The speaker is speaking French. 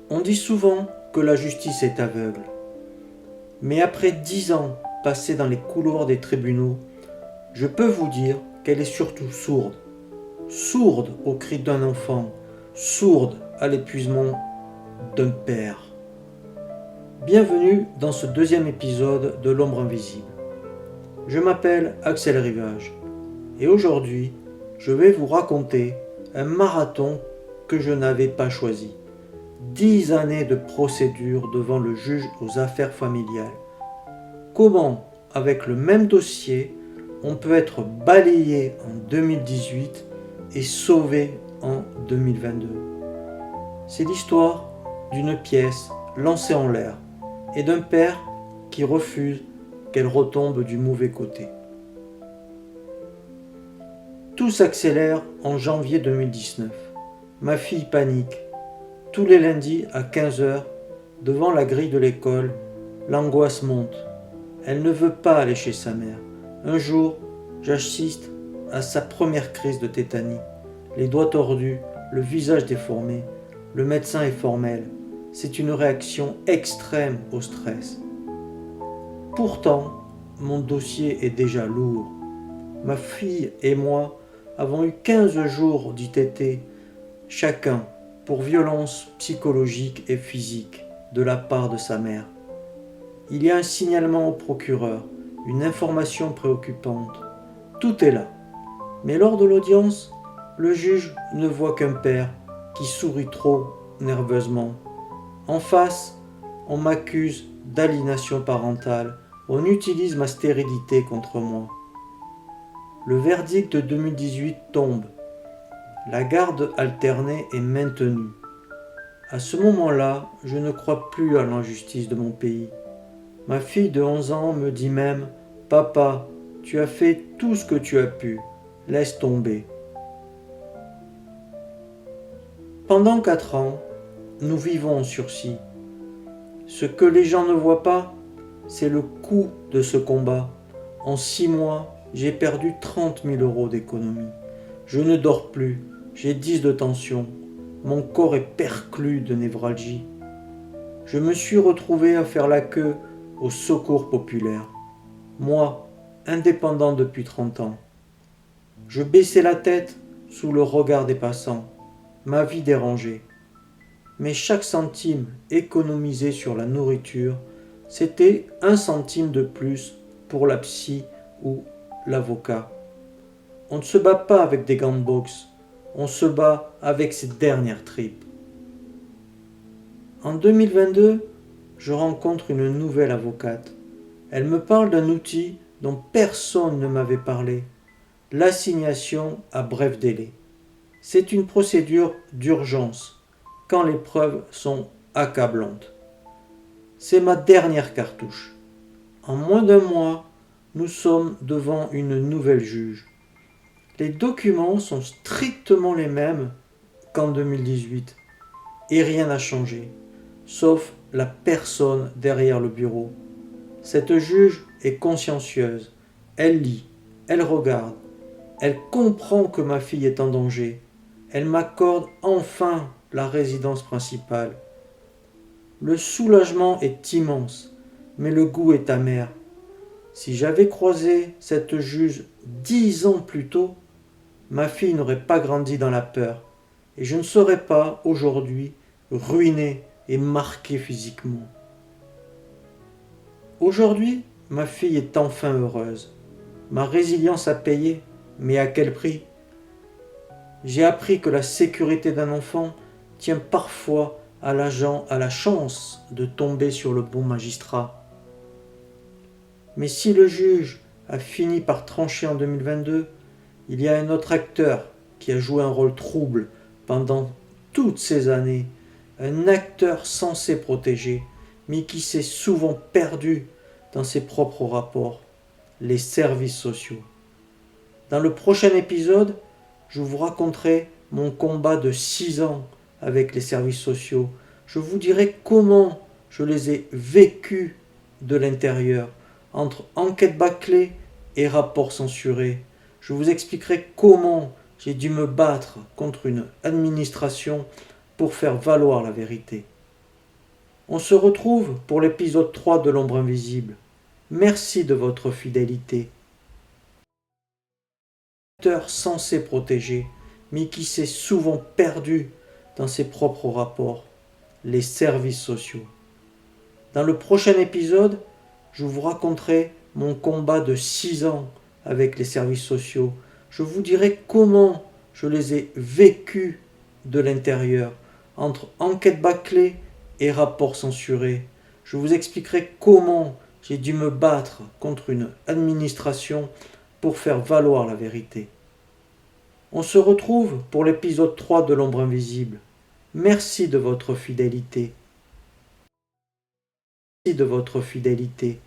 On dit souvent que la justice est aveugle. Mais après 10 ans passés dans les couloirs des tribunaux, je peux vous dire qu'elle est surtout sourde. Sourde aux cris d'un enfant, sourde à l'épuisement d'un père. Bienvenue dans ce deuxième épisode de L'Ombre Invisible. Je m'appelle Axel Rivage et aujourd'hui, je vais vous raconter un marathon que je n'avais pas choisi. 10 années de procédure devant le juge aux affaires familiales. Comment, avec le même dossier, on peut être balayé en 2018 et sauvé en 2022. C'est l'histoire d'une pièce lancée en l'air et d'un père qui refuse qu'elle retombe du mauvais côté. Tout s'accélère en janvier 2019. Ma fille panique. Tous les lundis à 15h, devant la grille de l'école, l'angoisse monte. Elle ne veut pas aller chez sa mère. Un jour, j'assiste à sa première crise de tétanie. Les doigts tordus, le visage déformé. Le médecin est formel. C'est une réaction extrême au stress. Pourtant, mon dossier est déjà lourd. Ma fille et moi avons eu 15 jours d'ITT, chacun, pour violence psychologique et physique de la part de sa mère. Il y a un signalement au procureur, une information préoccupante. Tout est là. Mais lors de l'audience, le juge ne voit qu'un père qui sourit trop nerveusement. En face, on m'accuse d'aliénation parentale. On utilise ma stérilité contre moi. Le verdict de 2018 tombe. La garde alternée est maintenue. À ce moment-là, je ne crois plus à l'injustice de mon pays. Ma fille de 11 ans me dit même « Papa, tu as fait tout ce que tu as pu. Laisse tomber. » Pendant 4 ans, nous vivons en sursis. Ce que les gens ne voient pas, c'est le coût de ce combat. En 6 mois, j'ai perdu 30 000 € d'économie. Je ne dors plus. J'ai 10 de tension. Mon corps est perclus de névralgie. Je me suis retrouvé à faire la queue au secours populaire. Moi, indépendant depuis 30 ans. Je baissais la tête sous le regard des passants. Ma vie dérangée. Mais chaque centime économisé sur la nourriture, c'était 1 centime de plus pour la psy ou l'avocat. On ne se bat pas avec des gants de boxe. On se bat avec ses dernières tripes. En 2022, je rencontre une nouvelle avocate. Elle me parle d'un outil dont personne ne m'avait parlé, l'assignation à bref délai. C'est une procédure d'urgence, quand les preuves sont accablantes. C'est ma dernière cartouche. En moins d'1 mois, nous sommes devant une nouvelle juge. Les documents sont strictement les mêmes qu'en 2018 et rien n'a changé, sauf la personne derrière le bureau. Cette juge est consciencieuse, elle lit, elle regarde, elle comprend que ma fille est en danger, elle m'accorde enfin la résidence principale. Le soulagement est immense, mais le goût est amer. Si j'avais croisé cette juge 10 ans plus tôt, ma fille n'aurait pas grandi dans la peur et je ne serais pas aujourd'hui ruiné et marqué physiquement. Aujourd'hui, ma fille est enfin heureuse. Ma résilience a payé, mais à quel prix ? J'ai appris que la sécurité d'un enfant tient parfois à la chance de tomber sur le bon magistrat. Mais si le juge a fini par trancher en 2022, il y a un autre acteur qui a joué un rôle trouble pendant toutes ces années, un acteur censé protéger, mais qui s'est souvent perdu dans ses propres rapports, les services sociaux. Dans le prochain épisode, je vous raconterai mon combat de 6 ans avec les services sociaux. Je vous dirai comment je les ai vécus de l'intérieur, entre enquête bâclée et rapports censurés. Je vous expliquerai comment j'ai dû me battre contre une administration pour faire valoir la vérité. On se retrouve pour l'épisode 3 de l'ombre invisible. Merci de votre fidélité. Acteur censé protéger, mais qui s'est souvent perdu dans ses propres rapports, les services sociaux. Dans le prochain épisode, je vous raconterai mon combat de 6 ans avec les services sociaux. Je vous dirai comment je les ai vécus de l'intérieur, entre enquête bâclée et rapports censurés. Je vous expliquerai comment j'ai dû me battre contre une administration pour faire valoir la vérité. On se retrouve pour l'épisode 3 de l'ombre invisible. Merci de votre fidélité. Merci de votre fidélité.